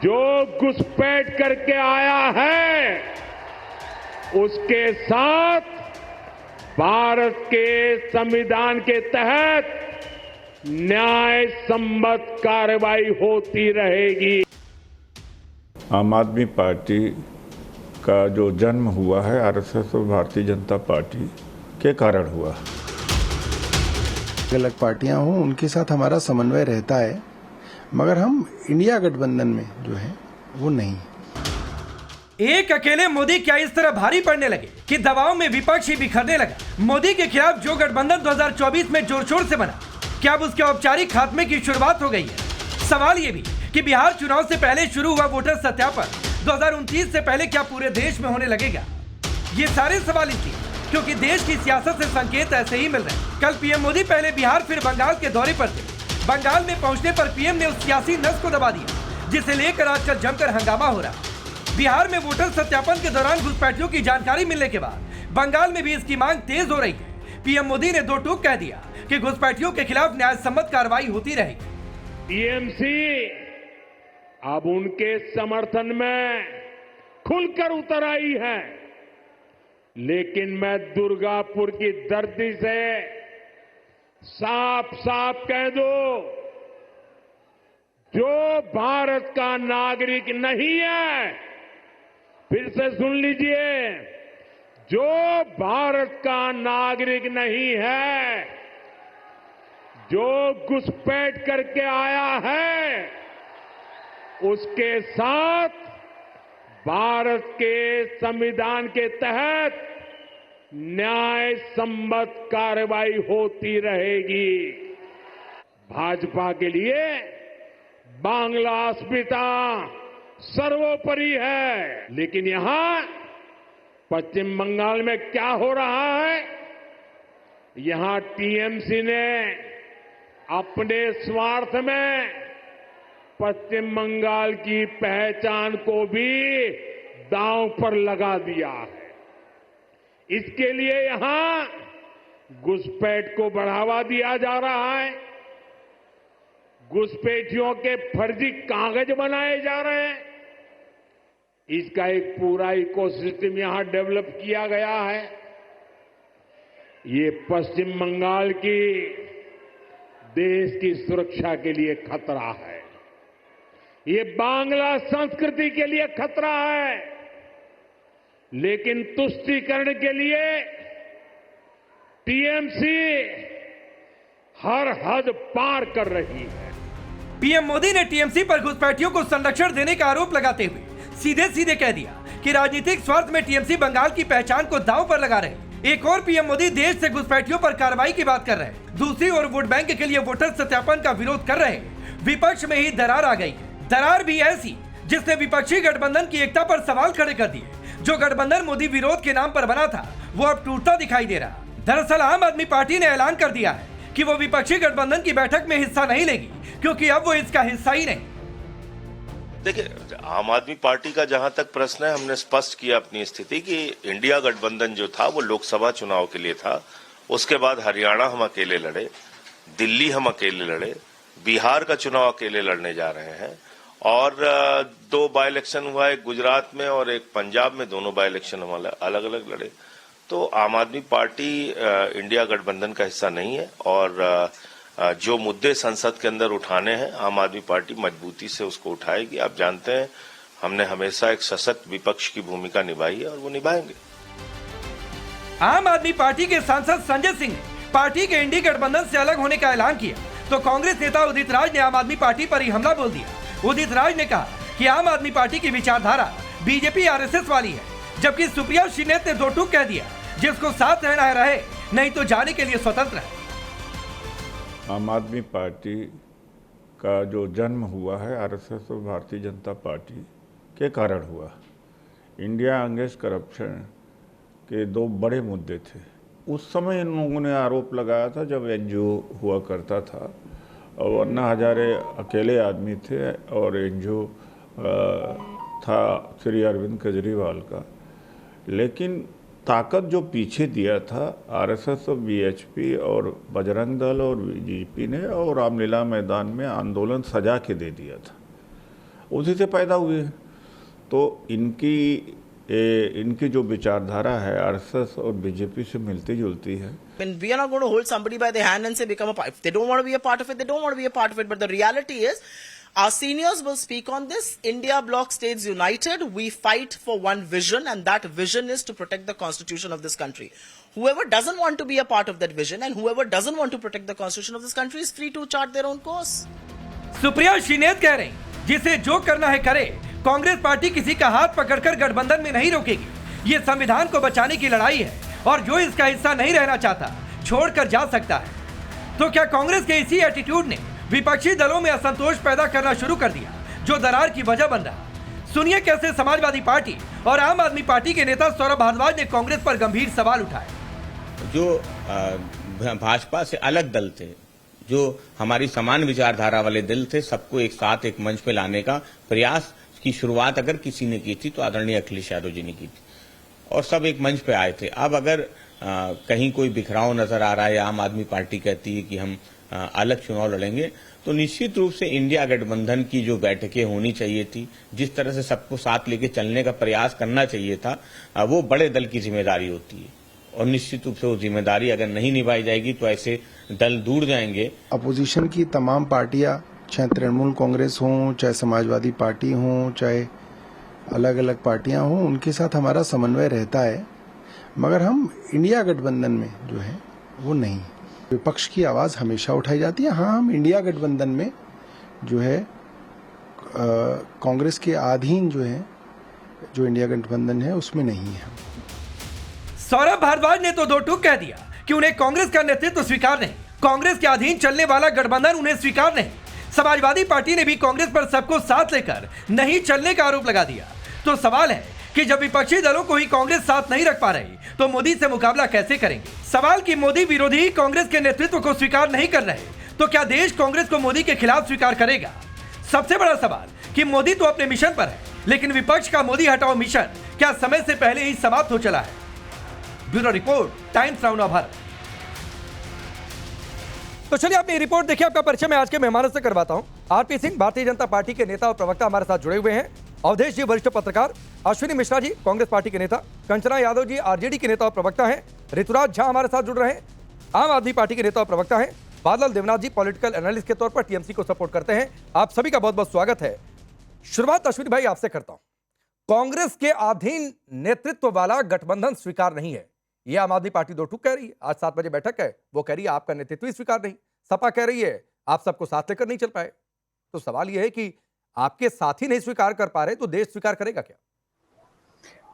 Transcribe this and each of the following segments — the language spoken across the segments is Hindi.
जो घुसपैठ करके आया है उसके साथ भारत के संविधान के तहत न्याय सम्मत कार्रवाई होती रहेगी। आम आदमी पार्टी का जो जन्म हुआ है आरएसएस और भारतीय जनता पार्टी के कारण हुआ। अलग पार्टियां हों उनके साथ हमारा समन्वय रहता है, मगर हम इंडिया गठबंधन में जो है वो नहीं। एक अकेले मोदी क्या इस तरह भारी पड़ने लगे कि दबाव में विपक्ष ही बिखरने लगा। मोदी के खिलाफ जो गठबंधन 2024 में जोर शोर से बना, क्या अब उसके औपचारिक खात्मे की शुरुआत हो गई है? सवाल ये भी कि बिहार चुनाव से पहले शुरू हुआ वोटर सत्यापन 2029 से पहले क्या पूरे देश में होने लगेगा? ये सारे सवाल इसलिए क्योंकि देश की सियासत से संकेत ऐसे ही मिल रहे हैं। कल पीएम मोदी पहले बिहार फिर बंगाल के दौरे पर थे। बंगाल में पहुंचने पर पीएम ने उस सियासी नस को दबा दिया जिसे लेकर आजकल जमकर हंगामा हो रहा है। बिहार में वोटर सत्यापन के दौरान घुसपैठियों की जानकारी मिलने के बाद बंगाल में भी इसकी मांग तेज हो रही है। पीएम मोदी ने दो टूक कह दिया कि घुसपैठियों के खिलाफ न्याय सम्मत कार्रवाई होती रहेगी। टीएमसी अब उनके समर्थन में खुलकर उतर आई है, लेकिन मैं दुर्गापुर की धरती से साफ साफ कह दूं, जो भारत का नागरिक नहीं है, फिर से सुन लीजिए, जो भारत का नागरिक नहीं है, जो घुसपैठ करके आया है उसके साथ भारत के संविधान के तहत न्याय सम्मत कार्रवाई होती रहेगी। भाजपा के लिए बांग्ला अस्मिता सर्वोपरि है, लेकिन यहां पश्चिम बंगाल में क्या हो रहा है? यहां टीएमसी ने अपने स्वार्थ में पश्चिम बंगाल की पहचान को भी दांव पर लगा दिया है। इसके लिए यहां घुसपैठ को बढ़ावा दिया जा रहा है, घुसपैठियों के फर्जी कागज बनाए जा रहे हैं। इसका एक पूरा इकोसिस्टम यहां डेवलप किया गया है। ये पश्चिम बंगाल की देश की सुरक्षा के लिए खतरा है, ये बांग्ला संस्कृति के लिए खतरा है, लेकिन तुष्टीकरण के लिए टीएमसी हर हद पार कर रही है। पीएम मोदी ने टीएमसी पर घुसपैठियों को संरक्षण देने का आरोप लगाते हुए सीधे सीधे कह दिया कि राजनीतिक स्वार्थ में टीएमसी बंगाल की पहचान को दांव पर लगा रहे। एक और पीएम मोदी देश से घुसपैठियों पर कार्रवाई की बात कर रहे हैं, दूसरी ओर वोट बैंक के लिए वोटर सत्यापन का विरोध कर रहे हैं। विपक्ष में ही दरार आ गई, दरार भी ऐसी जिसने विपक्षी गठबंधन की एकता पर सवाल खड़े कर दिए। जो गठबंधन मोदी विरोध के नाम पर बना था वो अब टूटता दिखाई दे रहा। दरअसल आम आदमी पार्टी ने ऐलान कर दिया है कि वो विपक्षी गठबंधन की बैठक में हिस्सा नहीं लेगी, क्योंकि अब वो इसका हिस्सा ही नहीं। देखिए, आम आदमी पार्टी का जहां तक प्रश्न है, हमने स्पष्ट किया अपनी स्थिति कि इंडिया गठबंधन जो था वो लोकसभा चुनाव के लिए था। उसके बाद हरियाणा हम अकेले लड़े, दिल्ली हम अकेले लड़े, बिहार का चुनाव अकेले लड़ने जा रहे हैं, और 2 बाई इलेक्शन हुआ, एक गुजरात में और एक पंजाब में। दोनों बाई इलेक्शन हम अलग अलग लड़े। तो आम आदमी पार्टी इंडिया गठबंधन का हिस्सा नहीं है, और जो मुद्दे संसद के अंदर उठाने हैं आम आदमी पार्टी मजबूती से उसको उठाएगी। आप जानते हैं हमने हमेशा एक सशक्त विपक्ष की भूमिका निभाई है और वो निभाएंगे। आम आदमी पार्टी के सांसद संजय सिंह ने पार्टी के इंडी गठबंधन से अलग होने का ऐलान किया, तो कांग्रेस नेता उदित राज ने आम आदमी पार्टी पर ही हमला बोल दिया। उदित राज ने कहा कि आम आदमी पार्टी की विचारधारा बीजेपी आरएसएस वाली है, जबकि सुप्रिया श्रीनेत ने दो टूक कह दिया, जिसको साथ रहना है रहे, नहीं तो जाने के लिए स्वतंत्र है। आम आदमी पार्टी का जो जन्म हुआ है आरएसएस और भारतीय जनता पार्टी के कारण हुआ। इंडिया अगेंस्ट करप्शन के 2 बड़े मुद्दे थे। उस समय इन लोगों ने आरोप लगाया था जब एनजीओ हुआ करता था, और अन्ना हजारे अकेले आदमी थे और एनजीओ था श्री अरविंद केजरीवाल का। लेकिन ताकत जो पीछे दिया था आरएसएस और बीएचपी और बजरंग दल और बीजेपी ने, और रामलीला मैदान में आंदोलन सजा के दे दिया था। उसी से पैदा हुए हैं। तो इनकी जो विचारधारा है आरएसएस और बीजेपी से मिलती जुलती है। When we are not going to hold somebody by the hand and say become a part. If they don't want to be a part of it, they don't want to be a part of it. But the reality is, our seniors will speak on this. India bloc stays united. We fight for one vision, and that vision is to protect the constitution of this country. Whoever doesn't want to be a part of that vision and whoever doesn't want to protect the constitution of this country is free to chart their own course. Supriya Shrinate कह रही, जिसे जो करना है करे। कांग्रेस पार्टी किसी का हाथ पकड़कर गठबंधन में नहीं रोकेगी। ये संविधान को बचाने की लड़ाई है और जो इसका हिस्सा नहीं रहना चाहता छोड़कर जा सकता है। तो क्या कांग्रेस के इसी एटीट्यूड ने विपक्षी दलों में असंतोष पैदा करना शुरू कर दिया, जो दरार की वजह बन रहा? सुनिए कैसे समाजवादी पार्टी और आम आदमी पार्टी के नेता सौरभ भारद्वाज ने कांग्रेस पर गंभीर सवाल उठाए। जो भाजपा से अलग दल थे, जो हमारी समान विचारधारा वाले दल थे, सबको एक साथ एक मंच पे लाने का प्रयास की शुरुआत अगर किसी ने की थी तो आदरणीय अखिलेश यादव जी ने की थी और सब एक मंच पे आए थे। अब अगर कहीं कोई बिखराव नजर आ रहा है या आम आदमी पार्टी कहती है कि हम अलग चुनाव लड़ेंगे, तो निश्चित रूप से इंडिया गठबंधन की जो बैठकें होनी चाहिए थी, जिस तरह से सबको साथ लेके चलने का प्रयास करना चाहिए था, वो बड़े दल की जिम्मेदारी होती है और निश्चित रूप से वो जिम्मेदारी अगर नहीं निभाई जाएगी तो ऐसे दल दूर जाएंगे। अपोजिशन की तमाम पार्टियां, चाहे तृणमूल कांग्रेस हो, चाहे समाजवादी पार्टी हो, चाहे अलग अलग पार्टियां हों, उनके साथ हमारा समन्वय रहता है, मगर हम इंडिया गठबंधन में जो है वो नहीं। विपक्ष की आवाज हमेशा उठाई जाती है। हाँ, हम इंडिया गठबंधन में जो है कांग्रेस के अधीन जो है, जो इंडिया गठबंधन है उसमें नहीं है। सौरभ भारद्वाज ने तो दो टूक कह दिया कि उन्हें कांग्रेस का नेतृत्व स्वीकार नहीं, कांग्रेस के अधीन चलने वाला गठबंधन उन्हें स्वीकार नहीं। समाजवादी पार्टी ने भी कांग्रेस पर सबको साथ लेकर नहीं चलने का आरोप लगा दिया। तो सवाल है कि जब विपक्षी दलों को ही कांग्रेस साथ नहीं रख पा रही तो मोदी से मुकाबला कैसे करेंगे? सवाल कि मोदी विरोधी कांग्रेस के नेतृत्व को स्वीकार नहीं कर रहे तो क्या देश कांग्रेस को मोदी के खिलाफ स्वीकार करेगा? सबसे बड़ा सवाल कि मोदी तो अपने मिशन पर है, लेकिन विपक्ष का मोदी हटाओ मिशन क्या समय से पहले ही समाप्त हो चला है? Bureau report, times now Bharat. तो चलिए आपने रिपोर्ट देखिए, आपका परिचय मैं आज के मेहमानों से करवाता हूं। आरपी सिंह भारतीय जनता पार्टी के नेता और प्रवक्ता हमारे साथ जुड़े हुए हैं। अवधेश जी वरिष्ठ पत्रकार, अश्विनी मिश्रा जी कांग्रेस पार्टी के नेता, कंचना यादव जी आरजेडी के नेता और प्रवक्ता हैं, ऋतुराज झा हमारे साथ जुड़ रहे हैं, आम आदमी पार्टी के नेता और प्रवक्ता हैं, बादल देवनाथ जी पॉलिटिकल एनालिस्ट के तौर पर टीएमसी को सपोर्ट करते हैं। आप सभी का बहुत बहुत स्वागत है। शुरुआत अश्विनी भाई आपसे करता हूं। कांग्रेस के अधीन नेतृत्व वाला गठबंधन स्वीकार नहीं है, ये आम आदमी पार्टी दो टूक कह रही है। आज 7 बजे बैठक है, वो कह रही है आपका नेतृत्व ही स्वीकार नहीं। सपा कह रही है आप सबको साथ लेकर नहीं चल पाए। तो सवाल यह है कि आपके साथी नहीं स्वीकार कर पा रहे तो देश स्वीकार करेगा क्या?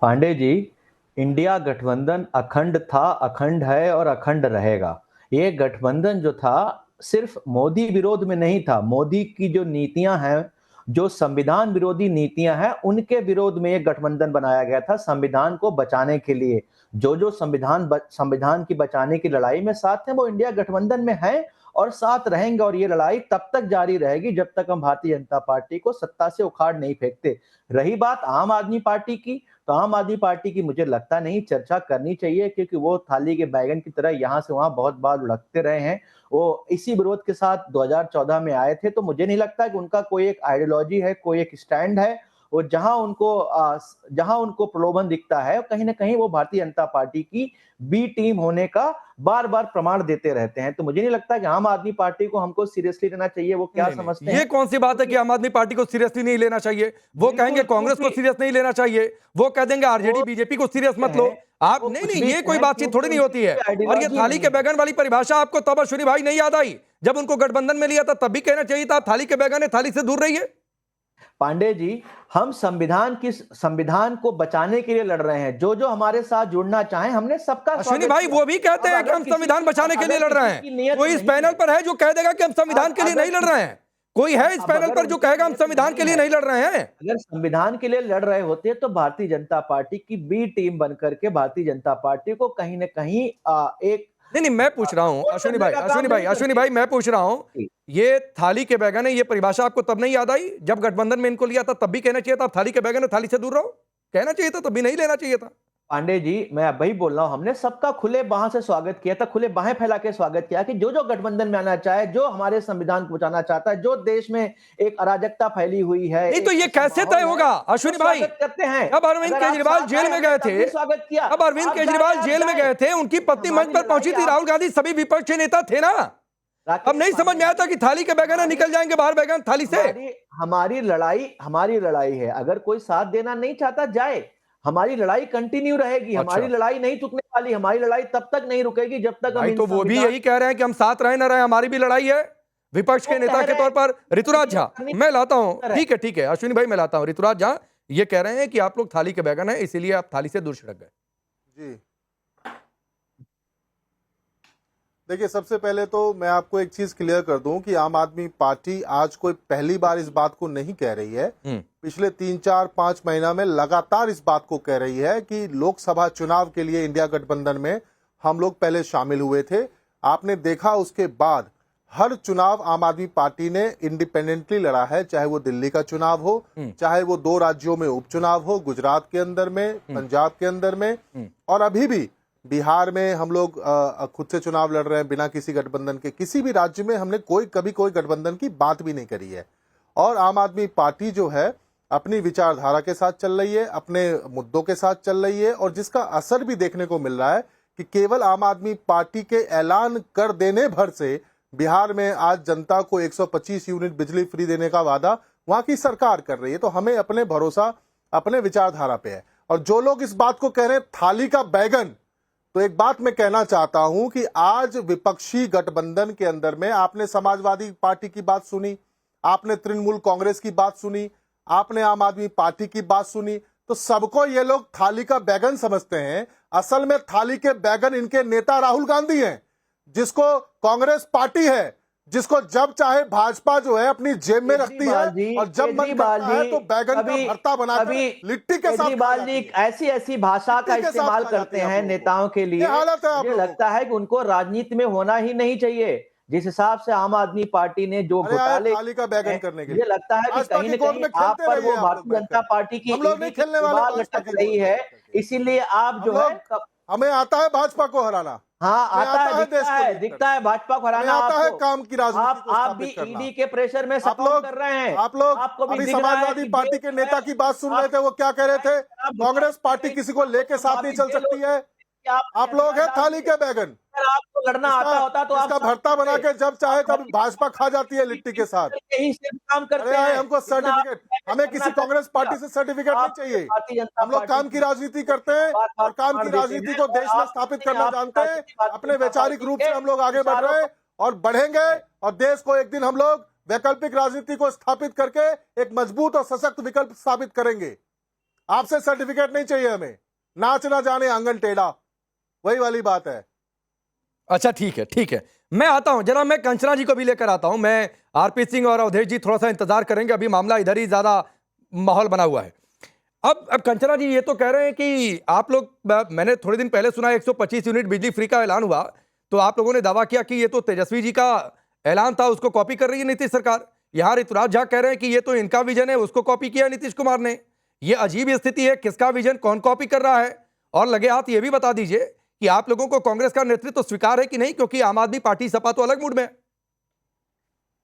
पांडे जी, इंडिया गठबंधन अखंड था, अखंड है और अखंड रहेगा। ये गठबंधन जो था सिर्फ मोदी विरोध में नहीं था। मोदी की जो नीतियां हैं, जो संविधान विरोधी नीतियां हैं, उनके विरोध में ये गठबंधन बनाया गया था। संविधान को बचाने के लिए जो संविधान की बचाने की लड़ाई में साथ हैं वो इंडिया गठबंधन में हैं और साथ रहेंगे। और ये लड़ाई तब तक जारी रहेगी जब तक हम भारतीय जनता पार्टी को सत्ता से उखाड़ नहीं फेंकते। रही बात आम आदमी पार्टी की, तो आम आदमी पार्टी की मुझे लगता नहीं चर्चा करनी चाहिए, क्योंकि वो थाली के बैगन की तरह यहाँ से वहां बहुत बार लुढ़कते रहे हैं। वो इसी विरोध के साथ 2014 में आए थे, तो मुझे नहीं लगता कि उनका कोई एक आइडियोलॉजी है, कोई एक स्टैंड है। वो जहां उनको प्रलोभन दिखता है, कहीं ना कहीं वो भारतीय जनता पार्टी की बी टीम होने का बार बार प्रमाण देते रहते हैं। तो मुझे नहीं लगता कि आम आदमी पार्टी को हमको सीरियसली लेना चाहिए। वो क्या समझते हैं? ये कौन सी बात है कि आम आदमी पार्टी को सीरियसली नहीं लेना चाहिए? वो कहेंगे कांग्रेस को सीरियस नहीं लेना चाहिए, वो कह देंगे आरजेडी बीजेपी को सीरियस मत लो। आप नहीं, ये कोई बातचीत थोड़ी नहीं होती है। और ये थाली के बैगन वाली परिभाषा आपको तब अश्विनी भाई नहीं याद आई जब उनको गठबंधन में लिया था, तब भी कहना चाहिए था थाली के बैगन है, थाली से दूर रहिए। पांडे जी, हम संविधान को बचाने के लिए लड़ रहे हैं। जो हमारे साथ जुड़ना चाहे, हमने सबका। अश्विनी भाई वो भी कहते हैं कि हम संविधान बचाने के लिए लड़ रहे हैं। कोई इस पैनल पर है जो कह देगा कि हम संविधान के लिए नहीं लड़ रहे हैं? कोई है इस पैनल पर जो कहेगा हम संविधान के लिए नहीं लड़ रहे हैं? अगर संविधान के लिए लड़ रहे होते तो भारतीय जनता पार्टी की बी टीम बनकर के भारतीय जनता पार्टी को कहीं ना कहीं एक नहीं, मैं पूछ रहा हूं अश्विनी भाई मैं पूछ रहा हूं, ये थाली के बैगन है, ये परिभाषा आपको तब नहीं याद आई जब गठबंधन में इनको लिया था? तब भी कहना चाहिए था थाली के बैगन है, थाली से दूर रहो, कहना चाहिए था, तब भी नहीं लेना चाहिए था। पांडे जी, मैं अब वही बोल रहा हूं, हमने सबका खुले बाहों से स्वागत किया था, खुले बाहें फैला के स्वागत किया कि जो जो गठबंधन में आना चाहे, जो हमारे संविधान को बचाना चाहता है, जो देश में एक अराजकता फैली हुई है, नहीं तो ये कैसे तय होगा अश्विनी भाई? करते हैं। अब अरविंद केजरीवाल जेल में गए थे, स्वागत किया। अब अरविंद केजरीवाल जेल में गए थे, उनकी पत्नी मंच पर पहुंची थी, राहुल गांधी, सभी विपक्ष के नेता थे ना। अब नहीं समझ में आता कि थाली के बैगन निकल जाएंगे बाहर बैगन थाली से। हमारी लड़ाई है। अगर कोई साथ देना नहीं चाहता जाए, हमारी लड़ाई कंटिन्यू रहेगी। हमारी लड़ाई नहीं रुकने वाली। हमारी लड़ाई तब तक नहीं रुकेगी जब तक हम। तो वो भी यही कह रहे हैं कि हम साथ रहे ना रहे, हमारी भी लड़ाई है विपक्ष के नेता के तौर पर। ऋतुराज झा मैं लाता हूं, ठीक है अश्विनी भाई मैं लाता हूं। ऋतुराज झा ये कह रहे हैं कि आप लोग थाली के बैगन है, इसीलिए आप थाली से दूर छिड़क गए। जी देखिए, सबसे पहले तो मैं आपको एक चीज क्लियर कर दूं कि आम आदमी पार्टी आज कोई पहली बार इस बात को नहीं कह रही है। पिछले 3-4-5 महीना में लगातार इस बात को कह रही है कि लोकसभा चुनाव के लिए इंडिया गठबंधन में हम लोग पहले शामिल हुए थे। आपने देखा उसके बाद हर चुनाव आम आदमी पार्टी ने इंडिपेंडेंटली लड़ा है, चाहे वो दिल्ली का चुनाव हो, चाहे वो 2 राज्यों में उपचुनाव हो, गुजरात के अंदर में, पंजाब के अंदर में, और अभी भी बिहार में हम लोग खुद से चुनाव लड़ रहे हैं बिना किसी गठबंधन के। किसी भी राज्य में हमने कभी कोई गठबंधन की बात भी नहीं करी है। और आम आदमी पार्टी जो है अपनी विचारधारा के साथ चल रही है, अपने मुद्दों के साथ चल रही है, और जिसका असर भी देखने को मिल रहा है कि केवल आम आदमी पार्टी के ऐलान कर देने भर से बिहार में आज जनता को 125 यूनिट बिजली फ्री देने का वादा वहां की सरकार कर रही है। तो हमें अपने भरोसा अपने विचारधारा पे है। और जो लोग इस बात को कह रहे हैं थाली का बैगन, तो एक बात मैं कहना चाहता हूं कि आज विपक्षी गठबंधन के अंदर में आपने समाजवादी पार्टी की बात सुनी, आपने तृणमूल कांग्रेस की बात सुनी, आपने आम आदमी पार्टी की बात सुनी, तो सबको ये लोग थाली का बैगन समझते हैं। असल में थाली के बैगन इनके नेता राहुल गांधी हैं, जिसको कांग्रेस पार्टी है, जिसको जब चाहे भाजपा जो है अपनी जेब में रखती है, और जब मन करता है तो बैगन का भरता बनाकर लिट्टी के साथ। केजरीवाल जी ऐसी भाषा का इस्तेमाल करते हैं नेताओं के लिए। मुझे लगता है कि उनको राजनीति में होना ही नहीं चाहिए। जिस हिसाब से आम आदमी पार्टी ने जो घोटाले थाली का बैगन करने के लिए, मुझे लगता है कि कहीं न कहीं आप पर वो भारतीय जनता पार्टी की लटक रही है। इसीलिए आप जो है, हमें आता है भाजपा को हराना। हाँ आता है, दिखता है भाजपा को हराना आता है। काम की राजनीति आप भी ईडी के प्रेशर में सपोर्ट कर रहे हैं। आप लोग आपको भी अभी समाजवादी पार्टी के नेता की बात सुन रहे थे, वो क्या कह रहे थे? कांग्रेस पार्टी किसी को लेके साथ नहीं चल सकती है। आप लोग हैं थाली के बैगन। आपको लड़ना आता होता तो इसका भरता बना के जब चाहे तब भाजपा खा जाती है लिट्टी के साथ। काम करते हैं। हमको सर्टिफिकेट, हमें किसी कांग्रेस पार्टी से सर्टिफिकेट नहीं चाहिए। हम लोग काम की राजनीति करते हैं, और काम की राजनीति को देश में स्थापित करना जानते हैं। अपने वैचारिक रूप से हम लोग आगे बढ़ रहे हैं और बढ़ेंगे, और देश को एक दिन हम लोग वैकल्पिक राजनीति को स्थापित करके एक मजबूत और सशक्त विकल्प स्थापित करेंगे। आपसे सर्टिफिकेट नहीं चाहिए हमें। नाच ना जाने आंगन टेढ़ा, वही वाली बात है। अच्छा ठीक है मैं आता हूं, जरा मैं कंचना जी को भी लेकर आता हूं। मैं आरपी सिंह और अवधेश जी थोड़ा सा इंतजार करेंगे, अभी मामला इधर ही ज्यादा माहौल बना हुआ है। अब कंचना जी ये तो कह रहे हैं कि आप लोग, मैंने थोड़े दिन पहले सुना 125 यूनिट बिजली फ्री का ऐलान हुआ, तो आप लोगों ने दावा किया कि ये तो तेजस्वी जी का ऐलान था, उसको कॉपी कर रही है नीतीश सरकार। यहां ऋतुराज झा कह रहे हैं कि ये तो इनका विजन है, उसको कॉपी किया नीतीश कुमार ने। ये अजीब स्थिति है, किसका विजन कौन कॉपी कर रहा है? और लगे हाथ ये भी बता दीजिए कि आप लोगों को कांग्रेस का नेतृत्व स्वीकार है कि नहीं, क्योंकि आम आदमी पार्टी सपा तो अलग मूड में है।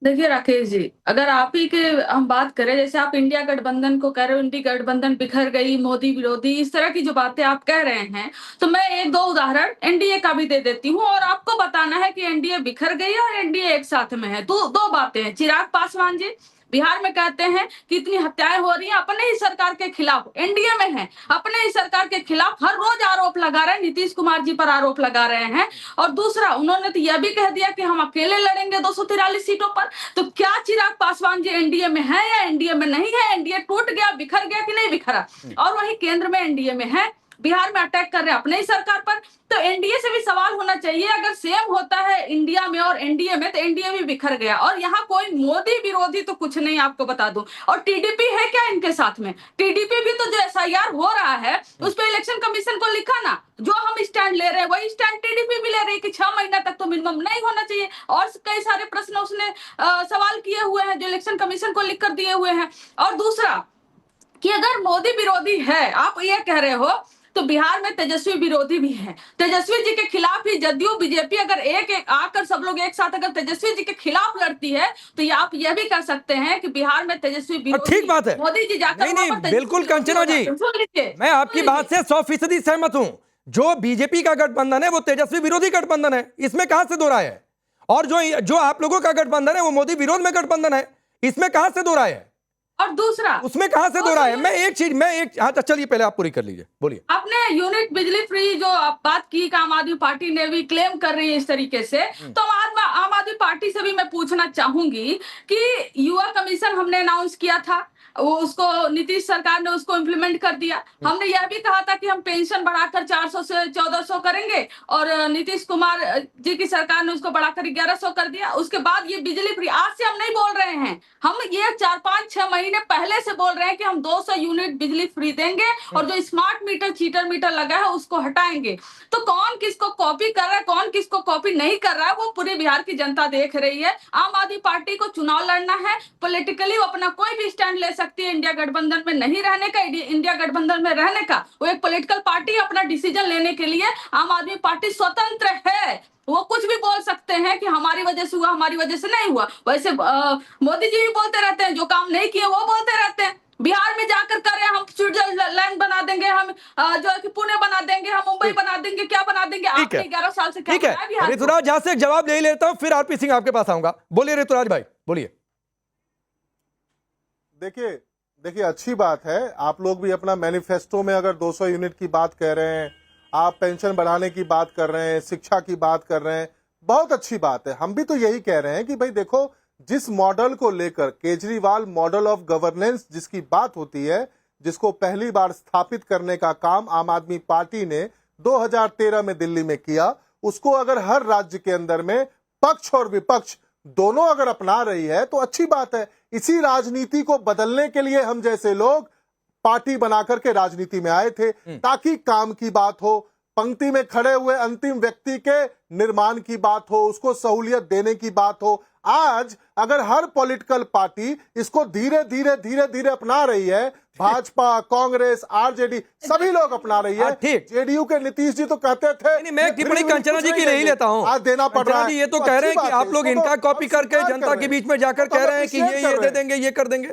देखिए राकेश जी, अगर आप ही के हम बात करें, जैसे आप इंडिया गठबंधन को कह रहे हो, इंडिया गठबंधन बिखर गई, मोदी विरोधी, इस तरह की जो बातें आप कह रहे हैं, तो मैं 1-2 उदाहरण एनडीए का भी दे देती हूँ, और आपको बताना है कि एनडीए बिखर गई और एनडीए एक साथ में है। दो बातें हैं। चिराग पासवान जी बिहार में कहते हैं कि इतनी हत्याएं हो रही हैं, अपने ही सरकार के खिलाफ, एनडीए में है, अपने ही सरकार के खिलाफ हर रोज आरोप लगा रहे हैं, नीतीश कुमार जी पर आरोप लगा रहे हैं। और दूसरा, उन्होंने तो यह भी कह दिया कि हम अकेले लड़ेंगे 243 सीटों पर। तो क्या चिराग पासवान जी एनडीए में है या एनडीए में नहीं है? एनडीए टूट गया, बिखर गया कि नहीं बिखरा? और वहीं केंद्र में एनडीए में है, बिहार में अटैक कर रहे हैं अपने ही सरकार पर। तो एनडीए से भी सवाल होना चाहिए, अगर सेम होता है इंडिया में और एनडीए में, तो एनडीए भी बिखर गया। और यहाँ कोई मोदी विरोधी तो कुछ नहीं, आपको बता दूं। और टीडीपी है क्या इनके साथ में? टीडीपी भी तो जो एसआईआर हो रहा है उस पर इलेक्शन कमीशन को लिखा ना, जो हम स्टैंड ले रहे हैं वही स्टैंड टीडीपी भी ले रही है कि 6 महीना तक तो मिनिमम नहीं होना चाहिए। और कई सारे प्रश्न उसने सवाल किए हुए हैं जो इलेक्शन कमीशन को लिख कर दिए हुए हैं। और दूसरा कि अगर मोदी विरोधी है, आप ये कह रहे हो तो बिहार में तेजस्वी विरोधी भी हैं। तेजस्वी जी के खिलाफ ही जदयू बीजेपी अगर एक एक आकर सब लोग एक साथ अगर तेजस्वी जी के खिलाफ लड़ती है, तो ये आप यह भी कर सकते हैं कि बिहार में तेजस्वी विरोधी, ठीक बात है, मोदी जी जाकर नहीं बिल्कुल कंचना जी, मैं आपकी बात से 100% सहमत हूं। जो बीजेपी का गठबंधन है वो तेजस्वी विरोधी गठबंधन है, इसमें कहां से दो राय है। और जो आप लोगों का गठबंधन है वो मोदी विरोध में गठबंधन है, इसमें कहां से दो राय है। और दूसरा उसमें कहां से दो राय है। हाँ चलिए पहले आप पूरी कर लीजिए, बोलिए। आपने यूनिट बिजली फ्री जो आप बात की कि आम आदमी पार्टी ने भी क्लेम कर रही है इस तरीके से, तो आम आदमी पार्टी से भी मैं पूछना चाहूंगी कि युवा कमीशन हमने अनाउंस किया था, वो उसको नीतीश सरकार ने उसको इम्प्लीमेंट कर दिया। हमने यह भी कहा था कि हम पेंशन बढ़ाकर 400 से 1400 करेंगे, और नीतीश कुमार जी की सरकार ने उसको बढ़ाकर 1100 कर दिया। उसके बाद ये बिजली फ्री, आज से हम नहीं बोल रहे हैं, हम ये 4-5-6 महीने पहले से बोल रहे हैं कि हम 200 यूनिट बिजली फ्री देंगे और जो स्मार्ट मीटर चीटर मीटर लगा है उसको हटाएंगे। तो कौन किसको कॉपी कर रहा है, कौन किसको कॉपी नहीं कर रहा है, वो पूरी बिहार की जनता देख रही है। आम आदमी पार्टी को चुनाव लड़ना है, पॉलिटिकली वो अपना कोई भी स्टैंड ले सकती है। इंडिया गठबंधन में नहीं रहने का, इंडिया गठबंधन में रहने का, वो एक पॉलिटिकल पार्टी अपना डिसीजन लेने के लिए आम आदमी पार्टी स्वतंत्र है। वो कुछ भी बोल सकते हैं कि हमारी वजह से हुआ, हमारी वजह से नहीं हुआ। वैसे मोदी जी भी बोलते रहते हैं, जो काम नहीं किए वो बोलते रहते हैं। बिहार में जाकर करें, हम स्विट्जरलैंड बना देंगे, हम जो है कि पुणे बना देंगे, हम मुंबई बना देंगे, क्या बना देंगे। आपने 11 साल से क्या बनाया बिहार को? ऋतुराज, जहां से जवाब ले लेता हूं, फिर आरपी सिंह आपके पास आऊंगा। बोलिए ऋतुराज भाई, बोलिए। देखिए अच्छी बात है, आप लोग भी अपना मैनिफेस्टो में अगर 200 यूनिट की बात कह रहे हैं, आप पेंशन बढ़ाने की बात कर रहे हैं, शिक्षा की बात कर रहे हैं, बहुत अच्छी बात है। हम भी तो यही कह रहे हैं कि भाई देखो, जिस मॉडल को लेकर केजरीवाल मॉडल ऑफ गवर्नेंस जिसकी बात होती है, जिसको पहली बार स्थापित करने का काम आम आदमी पार्टी ने 2013 में दिल्ली में किया, उसको अगर हर राज्य के अंदर में पक्ष और विपक्ष दोनों अगर अपना रही है तो अच्छी बात है। इसी राजनीति को बदलने के लिए हम जैसे लोग पार्टी बनाकर के राजनीति में आए थे, ताकि काम की बात हो, पंक्ति में खड़े हुए अंतिम व्यक्ति के निर्माण की बात हो, उसको सहूलियत देने की बात हो। आज अगर हर पॉलिटिकल पार्टी इसको धीरे धीरे धीरे धीरे अपना रही है, भाजपा, कांग्रेस, आरजेडी सभी लोग अपना रही है। जेडीयू के नीतीश जी तो कहते थे, मैं टिप्पणी कंचना जी की ले ही लेता हूं, आज देना पड़ रहा है। ये तो कह रहे हैं कि आप लोग इनका कॉपी करके जनता के बीच में जाकर कह रहे हैं कि ये दे देंगे, ये कर देंगे।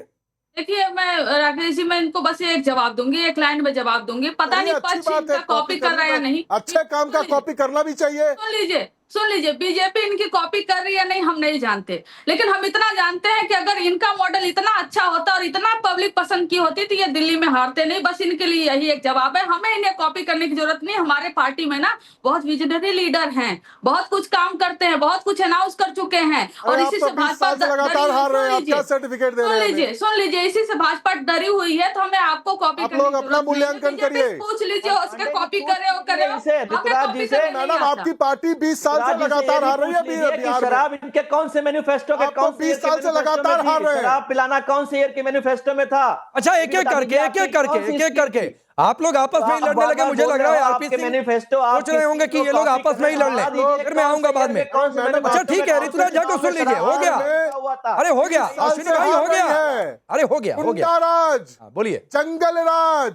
देखिए, मैं राकेश जी, मैं इनको बस एक जवाब दूंगी, एक लाइन में जवाब दूंगी। पता नहीं पक्ष इनका कॉपी कर रहा है या नहीं। अच्छे काम का कॉपी करना भी चाहिए। सुन लीजिए, बीजेपी इनकी कॉपी कर रही है नहीं हम नहीं जानते, लेकिन हम इतना जानते हैं कि अगर इनका मॉडल इतना अच्छा होता और इतना पब्लिक पसंद की होती तो ये दिल्ली में हारते नहीं। बस इनके लिए यही एक जवाब है, हमें इन्हें कॉपी करने की जरूरत नहीं। हमारे पार्टी में ना बहुत विजनरी लीडर हैं, बहुत कुछ काम करते हैं, बहुत कुछ अनाउंस कर चुके हैं, और इसी से भाजपा लगातार हार रहे हैं। क्या सर्टिफिकेट दे रहे हैं? सुन लीजिए, इसी से भाजपा डरी हुई है, तो हमें आपको कॉपी करने की अपना मूल्यांकन करिए, पूछ लीजिए, उसके कॉपी करे और करे। मैडम, आपकी पार्टी 20 साल से लगातार हार रही है। शराब इनके कौन से मैनिफेस्टो के, कौन से 20 साल से लगातार हार रहे हैं। शराब पिलाना कौन से ईयर के मैनिफेस्टो में था? अच्छा, एक एक करके आप लोग आपस में ही लड़ने लगे। मुझे लग रहा है आरपी सिंह मैनिफेस्टो सोच रहे होंगे कि ये लोग आपस में ही लड़ लें, फिर मैं आऊंगा बाद में। अच्छा ठीक है, ऋतुराज जाकर सुन लीजिए। हो गया, अरे हो गया अश्विनी भाई, हो गया, अरे हो गया राज, बोलिए। जंगल राज,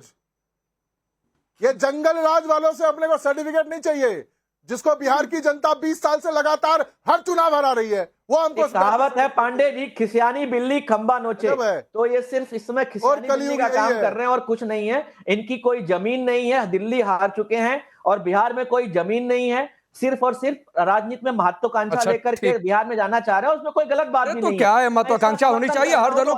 ये जंगल राज वालों से अपने को सर्टिफिकेट नहीं चाहिए, जिसको बिहार की जनता 20 साल से लगातार हर चुनाव हरा रही है। वो हमको कहावत है पांडे जी, खिसियानी बिल्ली खंबा नोचे। तो ये सिर्फ इसमें खिसियानी बिल्ली का काम कर रहे हैं और कुछ नहीं है। इनकी कोई जमीन नहीं है, दिल्ली हार चुके हैं और बिहार में कोई जमीन नहीं है। सिर्फ और सिर्फ राजनीति में महत्वाकांक्षा लेकर के बिहार में जाना चाह रहे हैं, उसमें कोई गलत बात भी नहीं है। क्या है, महत्वाकांक्षा होनी चाहिए हर दलों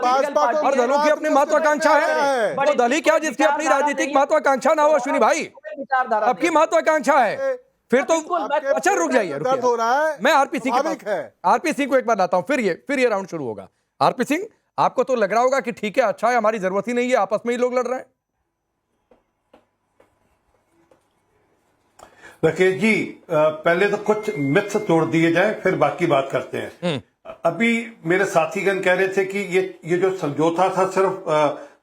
की अपनी महत्वाकांक्षा है। वो दल ही क्या जिसकी अपनी राजनीतिक महत्वाकांक्षा ना हो अश्विनी भाई, आपकी महत्वाकांक्षा है फिर तो। अच्छा रुक जाइए, मैं आरपी सिंह को एक बार लाता हूं, फिर ये राउंड शुरू होगा। आरपी सिंह, आपको तो लग रहा होगा कि ठीक है, अच्छा है, हमारी जरूरत ही नहीं है, आपस में ही लोग लड़ रहे हैं। राकेश जी, पहले तो कुछ मिथ्स तोड़ दिए जाए, फिर बाकी बात करते हैं। अभी मेरे साथीगण कह रहे थे कि ये जो समझौता था सिर्फ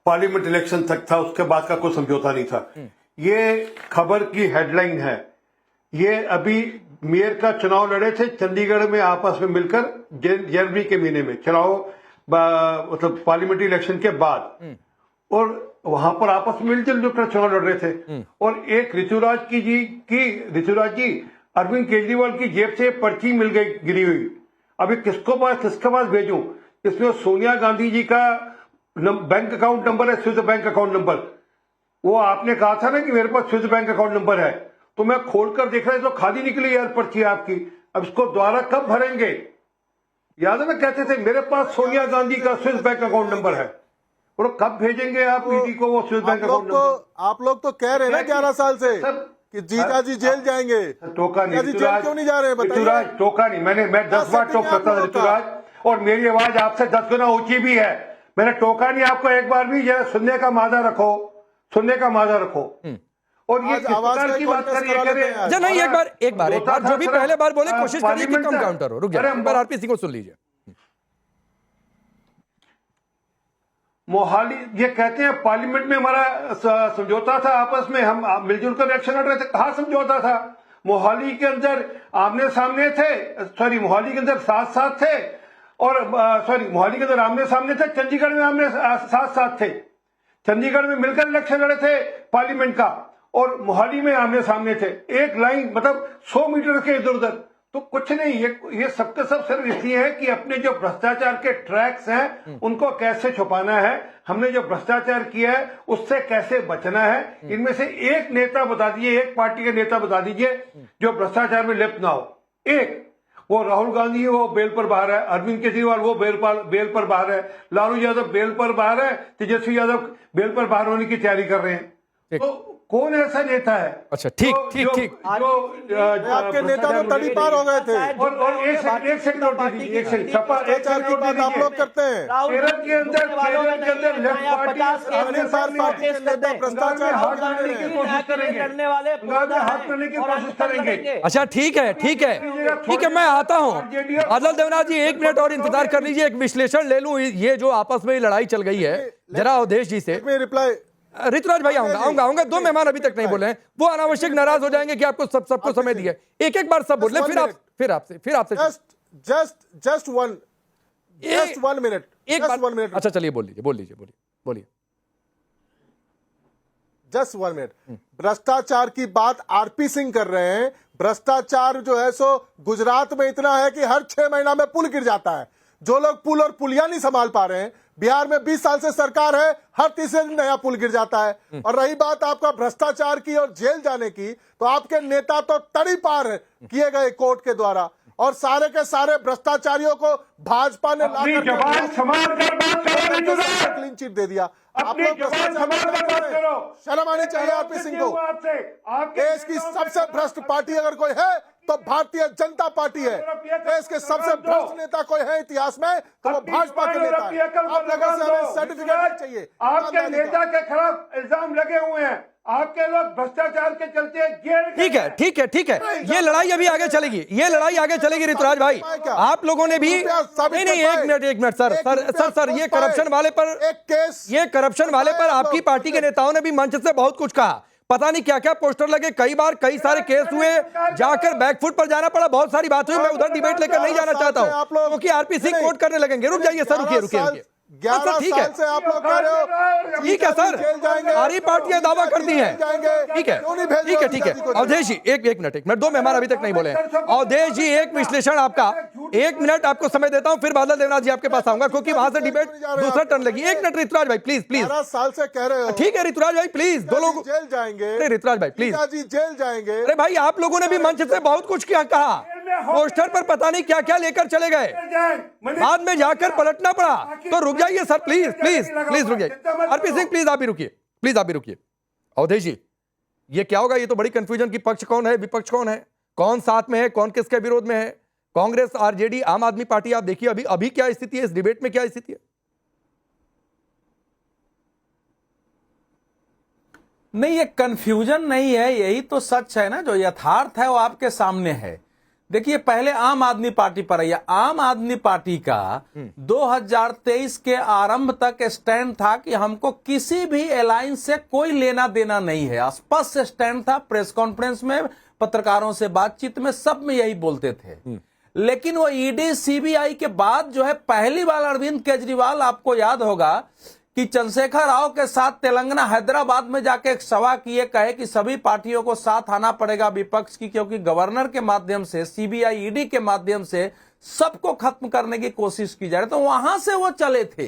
पार्लियामेंट इलेक्शन तक था, उसके बाद का कोई समझौता नहीं था। ये खबर की हेडलाइन है। ये अभी मेयर का चुनाव लड़े थे चंडीगढ़ में आपस में मिलकर जनवरी के महीने में चुनाव, मतलब पार्लियामेंट्री इलेक्शन के बाद। और वहां पर आपस में मिलजुल कर चुनाव लड़ रहे थे। और एक ऋतुराज जी अरविंद केजरीवाल की जेब से पर्ची मिल गई गिरी हुई। अभी किसके पास भेजूं? इसमें सोनिया गांधी जी का बैंक अकाउंट नंबर है, स्विस बैंक अकाउंट नंबर। वो आपने कहा था ना कि मेरे पास स्विस बैंक अकाउंट नंबर है, तो मैं खोलकर देख रहा हूं तो खाली निकली यार पर्ची आपकी। अब इसको दोबारा कब भरेंगे? याद है ना कहते थे मेरे पास सोनिया गांधी का स्विस बैंक अकाउंट नंबर है, और कब भेजेंगे आप ईडी को वो स्विस बैंक अकाउंट नंबर? आप लोग तो कह रहे हैं ना 11 साल से कि जीजा जी जेल जाएंगे। टोका नहीं जेल क्यों नहीं जा रहे? ऋतुराज, टोका नहीं। मैं 10 बार टोक सकता था ऋतुराज, और मेरी आवाज आपसे 10 गुना ऊंची भी है। मैंने टोका नहीं आपको एक बार भी। जरा सुनने का मादा रखो। और ये आवाज की बात करिए अच्छा नहीं, एक बार जो भी पहले बार बोले कोशिश करिए कि कम काउंटर हो। रुक जाइए, एक बार आरपी सिंह को सुन लीजिए। मोहाली, ये कहते हैं पार्लियामेंट में हमारा समझौता था, आपस में हम मिलजुल कर इलेक्शन लड़ रहे थे। कहाँ समझौता था? मोहाली के अंदर आमने सामने थे, मोहाली के अंदर साथ थे, और मोहाली के अंदर आमने सामने थे, चंडीगढ़ में आमने साथ थे। चंडीगढ़ में मिलकर इलेक्शन लड़े थे पार्लियामेंट का, और मोहाली में आमने सामने थे। एक लाइन, मतलब 100 मीटर के इधर उधर। तो कुछ नहीं, ये सबके सब सिर्फ इसलिए है कि अपने जो भ्रष्टाचार के ट्रैक्स हैं उनको कैसे छुपाना है, हमने जो भ्रष्टाचार किया है उससे कैसे बचना है। इनमें से एक नेता बता दीजिए, एक पार्टी के नेता बता दीजिए जो भ्रष्टाचार में लिप्त ना हो। एक, वो राहुल गांधी वो बेल पर बाहर है, अरविंद केजरीवाल वो बेल पर बाहर है, लालू यादव बेल पर बाहर है, तेजस्वी यादव बेल पर बाहर होने की तैयारी कर रहे हैं। तो कौन ऐसा नेता है? अच्छा, ठीक। आपके नेता तो तड़ी पार हो गए थे। और एक सेकंड भ्रष्टाचार की बात आप लोग करते हैं। केरल के अंदर लेफ्ट पार्टी नेता भ्रष्टाचार हाथ करने की कोशिश करेंगे। अच्छा ठीक है, मैं आता हूँ। बादल देवनाथ जी 1 मिनट और इंतजार कर लीजिए, एक विश्लेषण ले लूं। ये जो आपस में लड़ाई चल गई है, जरा अवधेश जी से रिप्लाई। ऋतुराज भाई आऊंगा। 2 मेहमान अभी तक नहीं बोले हैं, वो अनावश्यक नाराज हो जाएंगे कि आपको सबको समय दिया। एक बार सब बोल ले, फिर आपसे जस्ट वन मिनट। अच्छा चलिए, बोल लीजिए। Just 1 minute. भ्रष्टाचार की बात आरपी सिंह कर रहे हैं। भ्रष्टाचार जो है सो गुजरात में इतना है कि हर 6 महीना में पुल गिर जाता है। जो लोग पुल और पुलिया नहीं संभाल पा रहे हैं, बिहार में 20 साल से सरकार है, हर तीसरे दिन नया पुल गिर जाता है। और रही बात आपका भ्रष्टाचार की और जेल जाने की, तो आपके नेता तो तड़ी पार किए गए कोर्ट के द्वारा, और सारे के सारे भ्रष्टाचारियों को भाजपा ने क्लीन चिट दे दिया। आप लोग शर्म आनी चाहिए आरपी सिंह को। देश की सबसे भ्रष्ट पार्टी अगर कोई है तो भारतीय जनता पार्टी है। देश के सबसे भ्रष्ट नेता कोई है इतिहास में तो वो भाजपा के नेता है। आप लोगों से हमें सर्टिफिकेट नहीं चाहिए। आपके नेता के खिलाफ इल्जाम लगे हुए हैं, आपके लोग भ्रष्टाचार के चलते ठीक है। ये लड़ाई अभी आगे चलेगी ऋतुराज भाई। आप लोगों ने भी नहीं, एक मिनट सर, ये करप्शन वाले पर आपकी पार्टी के नेताओं ने भी मंच से बहुत कुछ कहा। पता नहीं क्या क्या पोस्टर लगे, कई सारे केस हुए, जाकर बैकफुट पर जाना पड़ा, बहुत सारी बात हुई। मैं उधर डिबेट लेकर नहीं जाना चाहता हूं क्योंकि आरपी सिंह कोट करने लगेंगे। रुक जाइए सर, रुकिए। 11 साल से आप लोग कह रहे हो। ठीक है सर, सारी पार्टियां दावा करती हैं। ठीक है। अवधेश जी एक मिनट 2 मेहमान अभी तक नहीं बोले। अवधेश जी एक विश्लेषण आपका, 1 मिनट आपको समय देता हूं, फिर बादल देवनाथ जी आपके पास आऊंगा क्योंकि वहां से डिबेट दूसरा टर्न लगी। 1 मिनट ऋतुराज भाई प्लीज 11 साल से कह रहे हो। ठीक है ऋतुराज भाई प्लीज, 2 लोग जेल जाएंगे। अरे ऋतुराज भाई प्लीज, जेल जाएंगे। अरे भाई आप लोगों ने भी मंच से बहुत कुछ क्या कहा, पोस्टर पर पता नहीं क्या क्या लेकर चले गए, बाद में जाकर पलटना पड़ा। तो रुक जाइए सर, प्लीज रुक जाइए। आरपी सिंह प्लीज आप भी रुकिए। अवधेश जी ये क्या होगा? ये तो बड़ी कंफ्यूजन की पक्ष कौन है, विपक्ष कौन है, कौन साथ में है, कौन किसके विरोध में है? कांग्रेस, आरजेडी, आम आदमी पार्टी। आप देखिए अभी क्या स्थिति है, इस डिबेट में क्या स्थिति है? नहीं, ये कंफ्यूजन नहीं है, यही तो सच है ना, जो यथार्थ है वो आपके सामने है। देखिए पहले आम आदमी पार्टी पर आइए। आम आदमी पार्टी का 2023 के आरंभ तक स्टैंड था कि हमको किसी भी अलायंस से कोई लेना देना नहीं है। स्पष्ट स्टैंड था, प्रेस कॉन्फ्रेंस में, पत्रकारों से बातचीत में, सब में यही बोलते थे। लेकिन वो ईडी सीबीआई के बाद जो है, पहली बार अरविंद केजरीवाल, आपको याद होगा कि कि चंद्रशेखर राव के साथ तेलंगाना हैदराबाद में जाके एक सभा किए, कहे कि सभी पार्टियों को साथ आना पड़ेगा विपक्ष की, क्योंकि गवर्नर के माध्यम से, सीबीआई ईडी के माध्यम से सबको खत्म करने की कोशिश की जा रही। तो वहां से वो चले थे,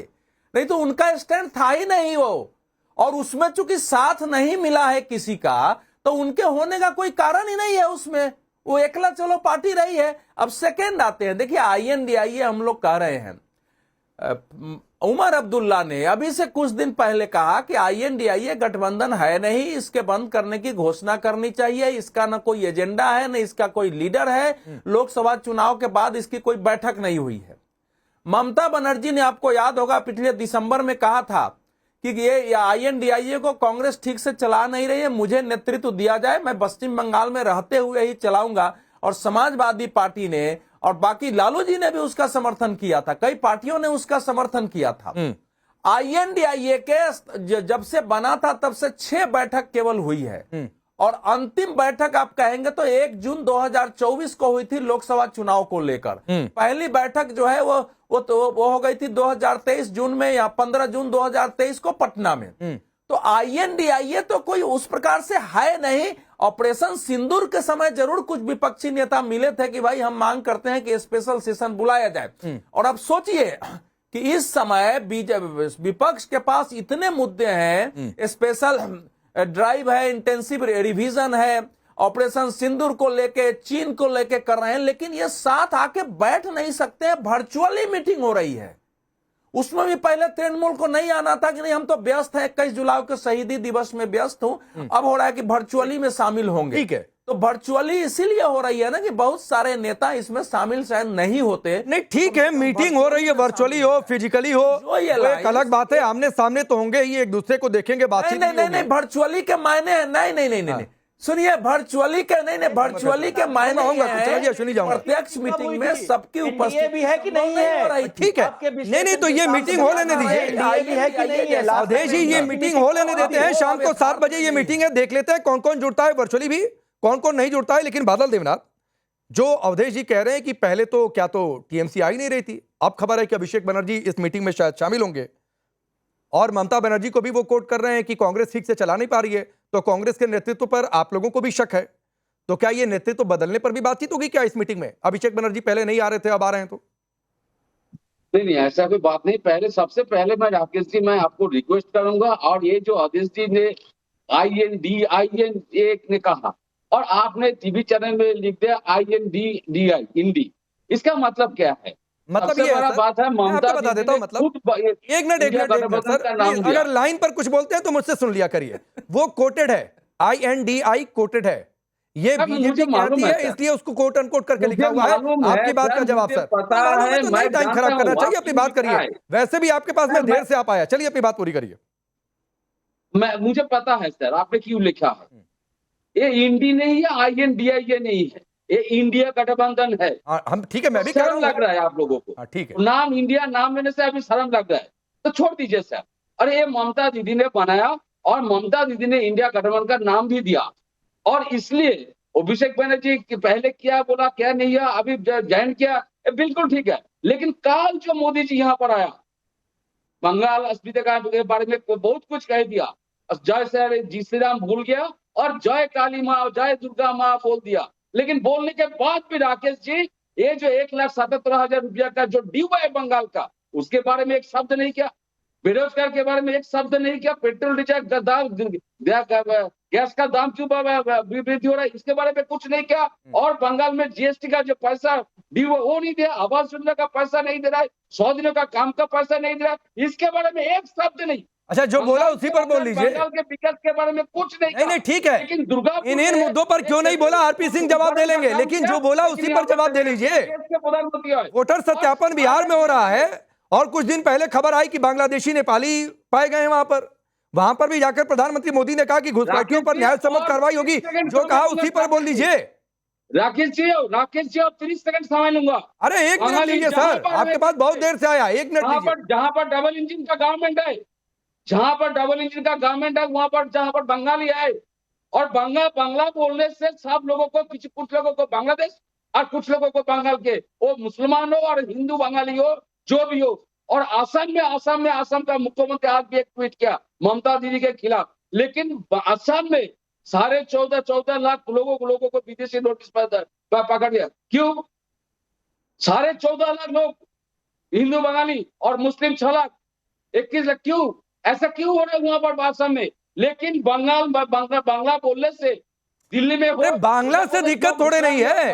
नहीं तो उनका स्टैंड था ही नहीं वो। और उसमें चूंकि साथ नहीं मिला है किसी का, तो उनके होने का कोई कारण ही नहीं है उसमें। वो एकला चलो पार्टी रही है। अब सेकेंड आते हैं, देखिए INDIA हम लोग कह रहे हैं, उमर अब्दुल्ला ने अभी से कुछ दिन पहले कहा कि INDIA गठबंधन है नहीं, इसके बंद करने की घोषणा करनी चाहिए, इसका ना कोई एजेंडा है, ना इसका कोई लीडर है, लोकसभा चुनाव के बाद इसकी कोई बैठक नहीं हुई है। ममता बनर्जी ने, आपको याद होगा, पिछले दिसंबर में कहा था कि ये INDIA को कांग्रेस ठीक से चला नहीं रही है, मुझे नेतृत्व दिया जाए, मैं पश्चिम बंगाल में रहते हुए ही चलाऊंगा। और समाजवादी पार्टी ने और बाकी लालू जी ने भी उसका समर्थन किया था, कई पार्टियों ने उसका समर्थन किया था। INDIA के जब से बना था तब से 6 बैठक केवल हुई है, और अंतिम बैठक आप कहेंगे तो 1 जून 2024 को हुई थी लोकसभा चुनाव को लेकर। पहली बैठक जो है वो हो गई थी 2023 जून में, या 15 जून 2023 को पटना में। तो INDIA तो कोई उस प्रकार से है नहीं। ऑपरेशन सिंदूर के समय जरूर कुछ विपक्षी नेता मिले थे कि भाई हम मांग करते हैं कि स्पेशल सेशन बुलाया जाए। और अब सोचिए कि इस समय विपक्ष के पास इतने मुद्दे हैं, स्पेशल ड्राइव है, इंटेंसिव रिवीजन है, ऑपरेशन सिंदूर को लेके, चीन को लेके कर रहे हैं, लेकिन ये साथ आके बैठ नहीं सकते हैं। वर्चुअली मीटिंग हो रही है, उसमें भी पहले तृणमूल को नहीं आना था कि नहीं हम तो व्यस्त हैं, 21 जुलाई के शहीदी दिवस में व्यस्त हूं। अब हो रहा है कि वर्चुअली में शामिल होंगे। ठीक है, तो वर्चुअली इसीलिए हो रही है ना कि बहुत सारे नेता इसमें शामिल शायद नहीं होते। नहीं ठीक है, मीटिंग हो रही है, वर्चुअली हो, फिजिकली हो, वो एक अलग बात है। आमने सामने तो होंगे ही, एक दूसरे को देखेंगे, बातचीत नहीं, वर्चुअली के मायने नहीं, सुनिए, वर्चुअली के नहीं, वर्चुअली के मायने प्रत्यक्ष मीटिंग में सबकी उपस्थिति भी है कि नहीं है। ठीक है, नहीं तो ये मीटिंग हो लेने दीजिए अवधेश जी, ये मीटिंग हो लेने देते हैं। शाम को 7 बजे ये मीटिंग है, देख लेते हैं कौन कौन जुड़ता है वर्चुअली भी, कौन कौन नहीं जुड़ता है। लेकिन बादल देवनाथ, जो अवधेश जी कह रहे हैं कि पहले तो क्या तो TMC आ ही नहीं रही थी, अब खबर है कि अभिषेक बनर्जी इस मीटिंग में शायद शामिल होंगे, और ममता बनर्जी को भी वो कोट कर रहे हैं कि कांग्रेस ठीक से चला नहीं पा रही है, तो कांग्रेस के नेतृत्व पर आप लोगों को भी शक है। तो क्या ये नेतृत्व बदलने पर भी बातचीत होगी क्या इस मीटिंग में? अभिषेक बनर्जी पहले नहीं आ रहे थे, अब आ रहे हैं तो? नहीं, ऐसा कोई बात नहीं। पहले सबसे पहले मैं राकेश जी, मैं आपको रिक्वेस्ट करूंगा, और ये जो अवधेश जी ने INDIA ने कहा और आपने टीवी चैनल में लिख दिया INDDI, इंडी, इसका मतलब क्या है? मतलब ये बड़ा बात है, ममता बता देता हूं, मतलब एक मिनट सर, अगर लाइन पर कुछ बोलते हैं तो मुझसे सुन लिया करिए। वो कोटेड है, INDI कोटेड है, ये बीजेपी कहती है, इसलिए उसको कोट अनकोट करके लिखा हुआ है। आपकी बात का जवाब सर, पता है, तो नहीं टाइम खराब करना चाहिए, अपनी बात करिए। वैसे भी आपके पास में देर से आप आया, चलिए अपनी बात पूरी करिए। मुझे पता है सर, आपने क्यों लिखा है। ये इंडी नहीं है, INDIA नहीं है, ये इंडिया गठबंधन है। हम ठीक है, मैं भी कह रहा हूं, लग रहा है आप लोगों को। ठीक है, नाम इंडिया नाम लेने से अभी शर्म लग रहा है, तो छोड़ दीजिए सर। अरे ये ममता दीदी ने बनाया, और ममता दीदी ने इंडिया गठबंधन का नाम भी दिया, और इसलिए अभिषेक बनर्जी पहले क्या बोला क्या नहीं है, अभी ज्वाइन किया, बिल्कुल ठीक है। लेकिन कल जो मोदी जी यहाँ पर आया, बंगाल अस्मिता के बारे में बहुत कुछ कह दिया, जय श्री राम भूल गया, और जय काली माँ, जय दुर्गा माँ बोल दिया। लेकिन बोलने के बाद भी राकेश जी, ये जो 1,77,000 रुपया का जो ड्यू है बंगाल का, उसके बारे में एक शब्द नहीं किया। बेरोजगार के बारे में एक शब्द नहीं किया। पेट्रोल डीजल का दाम, गैस का दाम क्यों वृद्धि हो रहा है, इसके बारे में कुछ नहीं किया। और बंगाल में GST का जो पैसा ड्यू वो नहीं दिया, आवास योजना का पैसा नहीं दे रहा है, 100 दिनों का काम का पैसा नहीं दे रहा है, इसके बारे में एक शब्द नहीं। अच्छा, जो बोला उसी पर बोल लीजिए। बंगाल के विकास के बारे में कुछ नहीं, ठीक है, लेकिन दुर्गा इन मुद्दों पर क्यों नहीं बोला, RP सिंह जवाब दे लेंगे, लेकिन जो बोला उसी पर जवाब दे लीजिए। वोटर सत्यापन बिहार में हो रहा है, और कुछ दिन पहले खबर आई कि बांग्लादेशी नेपाली पाए गए हैं वहां पर भी जाकर प्रधानमंत्री मोदी ने कहा कि घुसपैठियों पर न्याय सम्मत कार्रवाई होगी। जो कहा उसी पर बोल लीजिए। राकेश जी और 30 सेकंड समय लूंगा। अरे 1 मिनट लीजिए सर, आपके पास बहुत देर से आया, 1 मिनट लीजिए। जहां पर डबल इंजन का गवर्नमेंट है, जहां पर डबल इंजन का गवर्नमेंट है, वहां पर जहां पर बंगाली है, और बांग्ला बोलने से सब लोगों को, कुछ लोगों को बांग्लादेश और कुछ लोगों को बंगाल के, वो मुसलमान हो और हिंदू बंगाली हो, जो भी हो, और आसाम का मुख्यमंत्री आज भी एक ट्वीट किया ममता दीदी के खिलाफ, लेकिन आसाम में 14.5 लाख लोगों को विदेशी नोटिस पर पकड़ दिया। क्यों? 14.5 लाख लोग, हिंदू बंगाली और मुस्लिम 6 लाख, 21 लाख। क्यों ऐसा क्यों हो रहा है वहां पर आसाम में? लेकिन बांग्ला बोलने से दिल्ली में अरे बांग्ला से दिक्कत थोड़े नहीं है,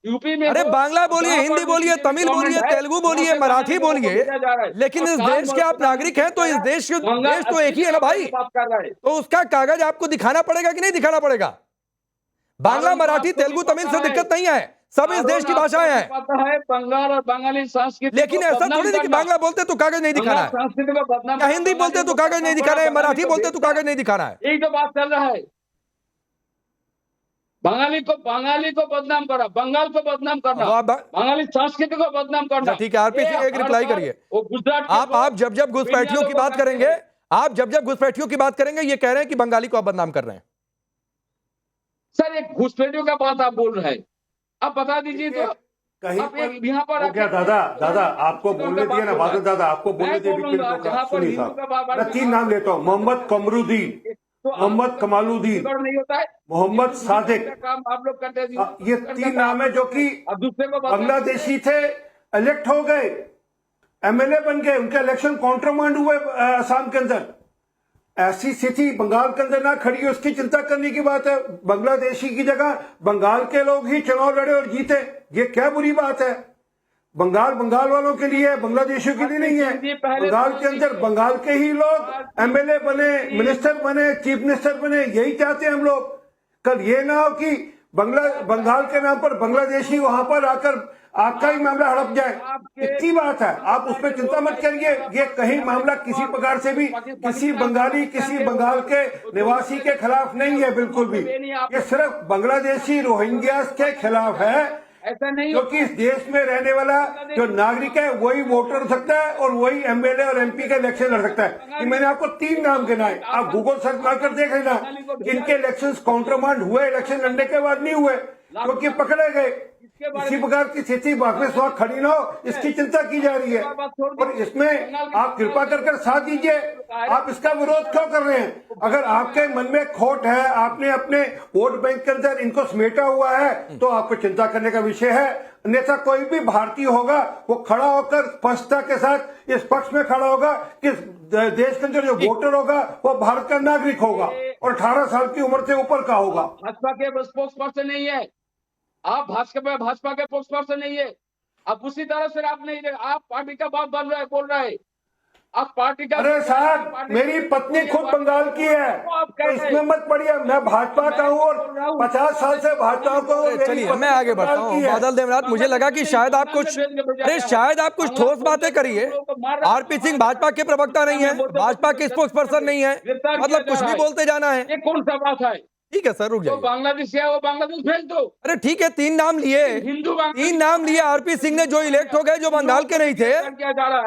यूपी में, अरे बांग्ला बोलिए, हिंदी बोलिए, तमिल बोलिए, तेलुगु बोलिए, मराठी बोलिए, लेकिन इस देश के आप नागरिक हैं, तो इस देश तो एक ही है ना भाई, तो उसका कागज आपको दिखाना पड़ेगा कि नहीं दिखाना पड़ेगा? बांग्ला, मराठी, तेलुगु, तमिल से दिक्कत नहीं है, सब इस देश की भाषाएं हैं। पता है बंगाल और बंगाली संस्कृति, लेकिन ऐसा थोड़ी नहीं कि बांग्ला बोलते तो कागज नहीं दिखाना है, संस्कृति को बदनाम, या हिंदी बोलते तो कागज नहीं दिखाना है, मराठी बोलते तो कागज नहीं दिखाना है। यही तो बात चल रहा है। बंगाली को बदनाम करा, बंगाल को बदनाम करना, बंगाली संस्कृति को बदनाम करना। ठीक है, आरपी सिंह एक रिप्लाई करिए। आप जब घुसपैठियों की बात करेंगे, आप जब घुसपैठियों की बात करेंगे, ये कह रहे हैं कि बंगाली को आप बदनाम कर रहे हैं। सर एक घुसपैठियों का बात आप बोल रहे हैं, आप बता दीजिए तो कहीं यहाँ पर क्या दादा आपको बोलने दिया ना, बादल दादा आपको बोलने दिए, सुनिए साहब, मैं 3 नाम लेता हूँ, मोहम्मद कमरुद्दीन, मोहम्मद कमालुद्दीन, मोहम्मद सादिक, आप लोग करते हैं, ये 3 नाम है जो कि बांग्लादेशी थे, इलेक्ट हो गए, एमएलए बन गए, उनके इलेक्शन काउंटरमांड हुए असम के अंदर। ऐसी स्थिति बंगाल के अंदर ना खड़ी है, उसकी चिंता करने की बात है। बांग्लादेशी की जगह बंगाल के लोग ही चुनाव लड़े और जीते, ये क्या बुरी बात है? बंगाल वालों के लिए, बांग्लादेशियों के लिए नहीं है। बंगाल के अंदर बंगाल के ही लोग एमएलए बने, मिनिस्टर बने, चीफ मिनिस्टर बने, यही चाहते हैं हम लोग। कल ये ना हो कि बंगाल के नाम पर बांग्लादेशी वहां पर आकर आपका ही मामला हड़प जाए, इतनी बात है, आप उस पर चिंता मत करिए। ये कहीं मामला किसी प्रकार से भी किसी बंगाली, किसी बंगाल के निवासी के खिलाफ नहीं है, बिल्कुल भी। ये सिर्फ बांग्लादेशी रोहिंग्या के खिलाफ है, ऐसा नहीं, क्योंकि इस देश में रहने वाला जो नागरिक है वही वोटर हो सकता है और वही एमएलए और एमपी का इलेक्शन लड़ सकता है। कि मैंने आपको 3 नाम गिनाए, आप गूगल सर्च मारकर देख लेना, इनके इलेक्शन काउंटरमांड हुए, इलेक्शन लड़ने के बाद नहीं हुए, क्योंकि पकड़े गए। इसी प्रकार की स्थिति वापस वहां खड़ी ना हो, इसकी चिंता की जा रही है, और इसमें आप कृपा कर साथ दीजिए। आप इसका विरोध क्यों कर रहे हैं? अगर आपके मन में खोट है, आपने अपने वोट बैंक के अंदर इनको समेटा हुआ है, तो आपको चिंता करने का विषय है। अन्यथा कोई भी भारतीय होगा वो खड़ा होकर स्पष्टता के साथ इस पक्ष में खड़ा होगा कि देश के अंदर जो वोटर होगा वो भारत का नागरिक होगा और 18 साल की उम्र से ऊपर का होगा। भाजपा के स्पोक्स पर्सन नहीं है, आप भाजपा के स्पोक्स पर्सन नहीं है, आप उसी तरह से आप नहीं, आप पार्टी का बात बोल रहा है, आप पार्टी का। अरे साहब, मेरी पत्नी खुद बंगाल की है, तो इसमें मत पड़िए। मैं भाजपा का हूँ और 50 साल से भाजपा को। चलिए मैं आगे बढ़ता हूँ। बादल देवनाथ, मुझे लगा कि शायद आप कुछ ठोस बातें करिए। आरपी सिंह भाजपा के प्रवक्ता नहीं है, भाजपा के स्पोक्स पर्सन नहीं है, मतलब कुछ भी बोलते जाना है। ये कौन सा बात है? ठीक है सर, रुक जाइए। बांग्लादेश है वो बांग्लादेश भेज दो। अरे ठीक है, 3 नाम लिए, 3 नाम लिए आरपी सिंह ने, जो इलेक्ट हो गए, जो बंगाल के नहीं थे,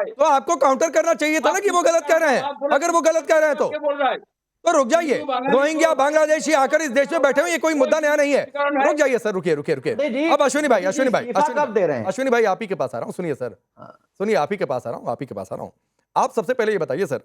तो आपको काउंटर करना चाहिए था ना कि वो गलत कह रहे हैं। अगर वो गलत कह रहे हैं तो रुक जाइए। रोहिंग्या, बांग्लादेशी आकर इस देश में बैठे हुए, ये कोई मुद्दा नया नहीं है। रुक जाइए सर, रुकिए। अब अश्विनी भाई आप ही के पास आ रहा हूँ। सुनिए सर, सुनिए, आप ही के पास आ रहा हूँ। आप सबसे पहले ये बताइए सर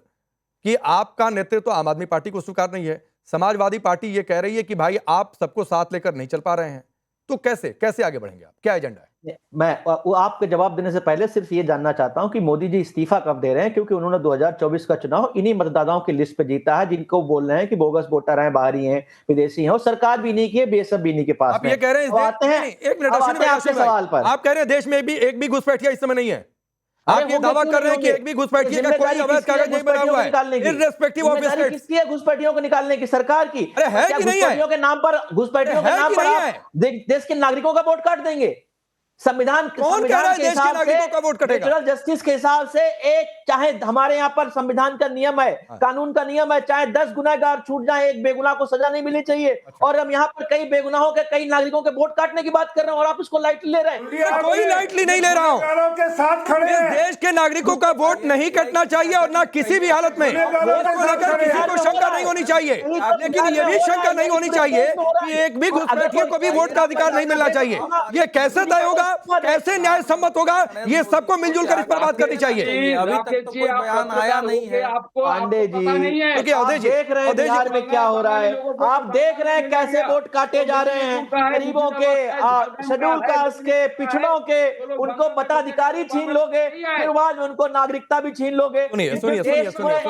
कि आपका नेतृत्व तो आम आदमी पार्टी को स्वीकार नहीं है, समाजवादी पार्टी ये कह रही है कि भाई आप सबको साथ लेकर नहीं चल पा रहे हैं, तो कैसे आगे बढ़ेंगे आप? क्या एजेंडा है? मैं आपके जवाब देने से पहले सिर्फ ये जानना चाहता हूं कि मोदी जी इस्तीफा कब दे रहे हैं, क्योंकि उन्होंने 2024 का चुनाव इन्हीं मतदाताओं की लिस्ट पे जीता है जिनको बोल रहे हैं कि बोगस वोटर हैं, बाहरी हैं, विदेशी हैं, और सरकार भी नहीं की है, बीएसएफ भी नहीं के पास। आप ये कह रहे हैं, एक मिनट आपके सवाल पर, आप कह रहे हैं देश में भी एक भी घुसपैठिया इस समय नहीं है। आप ये दावा कर रहे हैं कि एक भी घुसपैठिए का कोई अवैध कागज नहीं बना हुआ है, इर्रेस्पेक्टिव ऑफ स्टेट। किसकी है घुसपैठियों को निकालने की? सरकार की। अरे है कि नहीं है? के नाम पर, घुसपैठियों के नाम पर आप देश के नागरिकों का वोट काट देंगे। संविधान कौन कह रहा है देश के नागरिकों का वोट कटेगा? नेचुरल जस्टिस के हिसाब से एक चाहे हमारे यहाँ पर संविधान का नियम है, कानून का नियम है, चाहे 10 गुनहगार छूट जाए, एक बेगुनाह को सजा नहीं मिलनी चाहिए। और हम यहाँ पर कई बेगुनाहों के, कई नागरिकों के वोट काटने की बात कर रहे हैं और आप इसको लाइटली ले रहे हैं। कोई लाइटली नहीं ले रहा हूँ। के साथ खड़े इस देश के नागरिकों का वोट नहीं कटना चाहिए और ना किसी भी हालत में वोट को लेकर किसी को शंका नहीं होनी चाहिए, लेकिन ये भी शंका नहीं होनी चाहिए कि एक भी घुसपैठियों को भी वोट का अधिकार नहीं मिलना चाहिए। ये कैसे तय होगा, कैसे न्याय सम्मत होगा, ये सबको मिलजुल कर इस पर बात करनी चाहिए। अभी तक तो कोई बयान आया नहीं है। पांडे जी देख रहे हैं बिहार में क्या हो रहा है, आप देख रहे हैं कैसे वोट काटे जा रहे हैं, गरीबों के, शेड्यूल कास्ट के, पिछड़ों के, उनको मताधिकारी छीन लोगे, फिर बाद में उनको नागरिकता भी छीन लोगे। सुनिए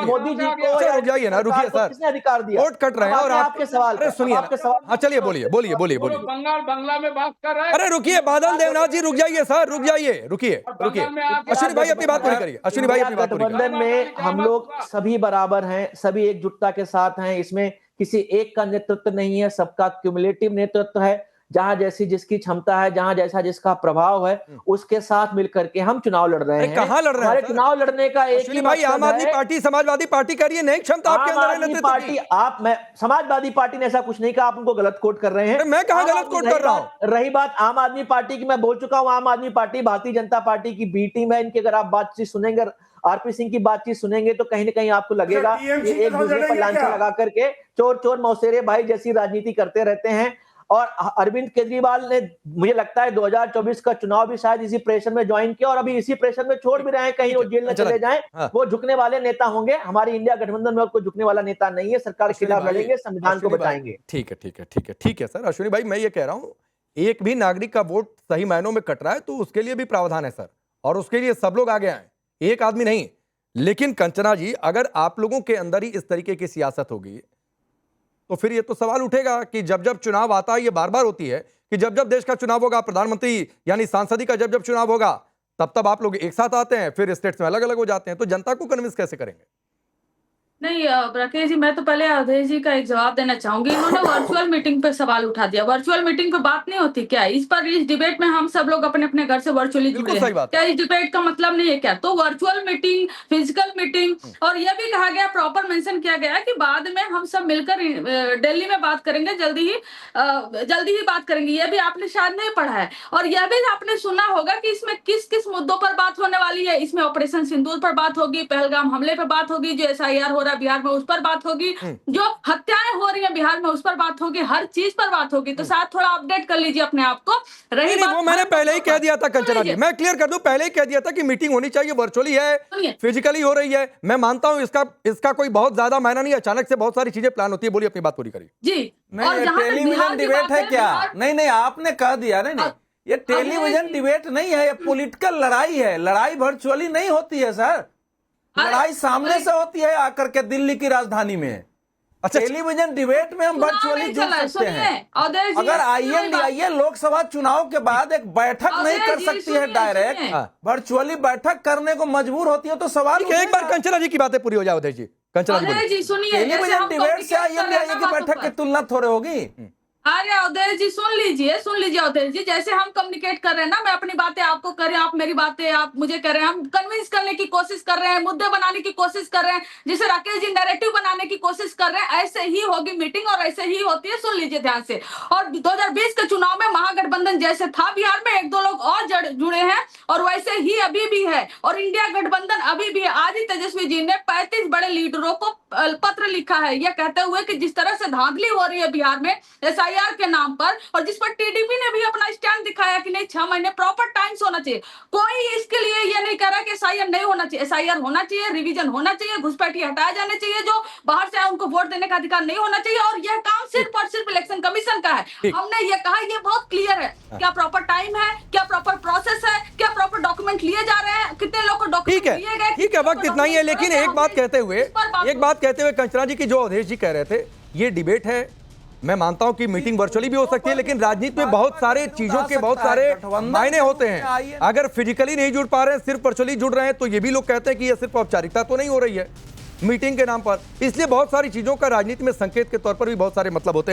मोदी जी को रुक जाइए ना, रुकिए सर, किसने अधिकार दिया? वोट कट रहे हैं और आपके सवाल, सुनिए, हाँ चलिए बोलिए। बंगला में बात कर रहे हैं। अरे रुकिए बादल देवनाथ जी, रुक जाइए सर, रुक जाइए, रुकिए। अश्विनी भाई अपनी बात पूरी करिए। अश्विनी भाई अपनी बात पूरी करिए। गठबंधन में हम लोग सभी बराबर हैं, सभी एकजुटता के साथ हैं, इसमें किसी एक का नेतृत्व नहीं है, सबका क्यूमुलेटिव नेतृत्व है। जहां जैसी जिसकी क्षमता है, जहां जैसा जिसका प्रभाव है, उसके साथ मिलकर के हम चुनाव लड़ रहे हैं। कहां लड़ रहे हैं? हमारे चुनाव लड़ने का एक ही भाई, आम आदमी पार्टी, समाजवादी पार्टी कह रही है नहीं क्षमता आपके अंदर है नेतृत्व की। मैं समाजवादी पार्टी ने ऐसा कुछ नहीं कहा, आप उनको गलत कोट कर रहे हैं। मैं कहां गलत कोट कर रहा हूं? रही बात आम आदमी पार्टी की, मैं बोल चुका हूं, आम आदमी पार्टी भारतीय जनता पार्टी की बी टीम है। इनकी अगर आप बातचीत सुनेंगे, आरपी सिंह की बातचीत सुनेंगे, तो कहीं ना कहीं आपको लगेगा कि एक दूसरे पर लांछन लगा करके चोर चोर मौसेरे भाई जैसी राजनीति करते रहते हैं। और अरविंद केजरीवाल ने, मुझे लगता है 2024 का चुनाव भी शायद इसी प्रेशर में ज्वाइन किया और अभी इसी प्रेशर में छोड़ भी रहे हैं, कहीं वो जेल न चले जाएं। वो झुकने वाले नेता होंगे। हमारी इंडिया गठबंधन में कोई झुकने वाला नेता नहीं है। सरकार के खिलाफ लड़ेंगे, संविधान को बचाएंगे। ठीक है सर। अश्विनी भाई, मैं ये कह रहा हूं, एक भी नागरिक का वोट सही मायनों में कट रहा है तो उसके लिए भी प्रावधान है सर, और उसके लिए सब लोग आगे आए, एक आदमी नहीं। लेकिन कंचना जी, अगर आप लोगों के अंदर ही इस तरीके की सियासत होगी तो फिर ये तो सवाल उठेगा कि जब जब चुनाव आता है, ये बार बार होती है कि जब जब देश का चुनाव होगा, प्रधानमंत्री यानी सांसदी का जब जब चुनाव होगा, तब तब आप लोग एक साथ आते हैं, फिर स्टेट्स में अलग अलग हो जाते हैं। तो जनता को कन्विंस कैसे करेंगे? नहीं राकेश जी, मैं तो पहले अवधेश जी का एक जवाब देना चाहूंगी। इन्होंने वर्चुअल मीटिंग पे सवाल उठा दिया। वर्चुअल मीटिंग पे बात नहीं होती क्या? इस डिबेट में हम सब लोग अपने अपने घर से वर्चुअली जुड़े हैं, क्या इस डिबेट का मतलब नहीं है क्या? तो वर्चुअल मीटिंग, फिजिकल मीटिंग, और यह भी कहा गया, प्रॉपर मेंशन किया गया कि बाद में हम सब मिलकर दिल्ली में बात करेंगे, जल्दी ही बात करेंगे। यह भी आपने शायद नहीं पढ़ा है। और यह भी आपने सुना होगा कि इसमें किस किस मुद्दों पर बात होने वाली है। इसमें ऑपरेशन सिंदूर पर बात होगी, पहलगाम हमले पर बात होगी, जो SIR हो रहा है बिहार में उस पर बात होगी, जो हत्याएं हो रही हैं बिहार में उस पर बात होगी, हर चीज पर बात होगी। तो साथ थोड़ा अपडेट कर लीजिए अपने आप को। रही बात, वो मैंने पहले ही कह दिया था कंचना जी, मैं क्लियर कर दूं, पहले ही कह दिया था कि मीटिंग होनी चाहिए, वर्चुअली है, फिजिकली हो रही है। मैं मानता हूं इसका कोई बहुत ज्यादा मायना नहीं, अचानक से बहुत सारी चीजें प्लान होती है। बोलिए, अपनी बात पूरी करिए जी। नहीं, टेलीविजन डिबेट है क्या? नहीं, आपने कह दिया। नहीं, ये टेलीविजन डिबेट नहीं है, ये पॉलिटिकल लड़ाई है। लड़ाई वर्चुअली नहीं होती है सर, लड़ाई सामने से होती है आकर के दिल्ली की राजधानी में। अच्छा, टेलीविजन डिबेट में हम वर्चुअली जुड़ सकते हैं। अगर आईएनडीआईए लोकसभा चुनाव के बाद एक बैठक नहीं कर सकती है डायरेक्ट, वर्चुअली बैठक करने को मजबूर होती है, तो सवाल एक बार कंचना जी की बातें पूरी हो जाए। अवधेश जी, कंचना जी सुनिए, टेलीविजन डिबेट से आईएनडीआईए की बैठक की तुलना थोड़े होगी। अरे अवधेश जी सुन लीजिए अवधेश जी, जैसे हम कम्युनिकेट कर रहे हैं ना, मैं अपनी बातें आपको कर रहे हैं, आप मेरी बातें आप मुझे कर रहे हैं, हम कन्विंस करने की कोशिश कर रहे हैं, मुद्दे बनाने की कोशिश कर रहे हैं, जैसे राकेश जी नैरेटिव बनाने की कोशिश कर रहे हैं, ऐसे ही होगी मीटिंग और ऐसे ही होती है। सुन लीजिए ध्यान से। और 2020 के चुनाव में महागठबंधन जैसे था बिहार में, एक दो लोग और जुड़े हैं और वैसे ही अभी भी है, और इंडिया गठबंधन अभी भी है। आज ही तेजस्वी जी ने 35 बड़े लीडरों को पत्र लिखा है, यह कहते हुए कि जिस तरह से धांधली हो रही है बिहार में SIR के नाम पर, और जिस पर TDP ने भी अपना स्टैंड दिखाया कि नहीं 6 महीने प्रॉपर टाइम्स होना चाहिए। कोई इसके लिए ये नहीं कह रहा कि SIR नहीं होना चाहिए। SIR होना चाहिए, रिवीजन होना चाहिए, घुसपैठी हटाए जाने चाहिए, जो बाहर से आए उनको वोट देने का अधिकार नहीं होना चाहिए, और यह काम सिर्फ और सिर्फ इलेक्शन कमीशन का है। हमने ये कहा, ये बहुत क्लियर है। क्या प्रॉपर टाइम है, क्या प्रॉपर प्रोसेस है, क्या प्रॉपर डॉक्यूमेंट लिए जा रहे हैं, कितने लोग को डॉक्यूमेंट लिए गए। ठीक है, वक्त इतना ही है। लेकिन एक बात कहते हुए कंचना जी की, जो अवधेश जी कह रहे थे, ये डिबेट है। मैं मानता हूं कि मीटिंग वर्चुअली भी हो सकती है, लेकिन राजनीति में बहुत सारे चीजों के बहुत सारे मायने होते हैं। अगर फिजिकली नहीं जुड़ पा रहे हैं, सिर्फ वर्चुअली जुड़ रहे हैं, तो ये भी लोग कहते हैं कि ये सिर्फ औपचारिकता तो नहीं हो रही है मीटिंग के नाम पर। इसलिए बहुत सारी चीजों का राजनीति में संकेत के तौर पर भी बहुत सारे मतलब होते हैं।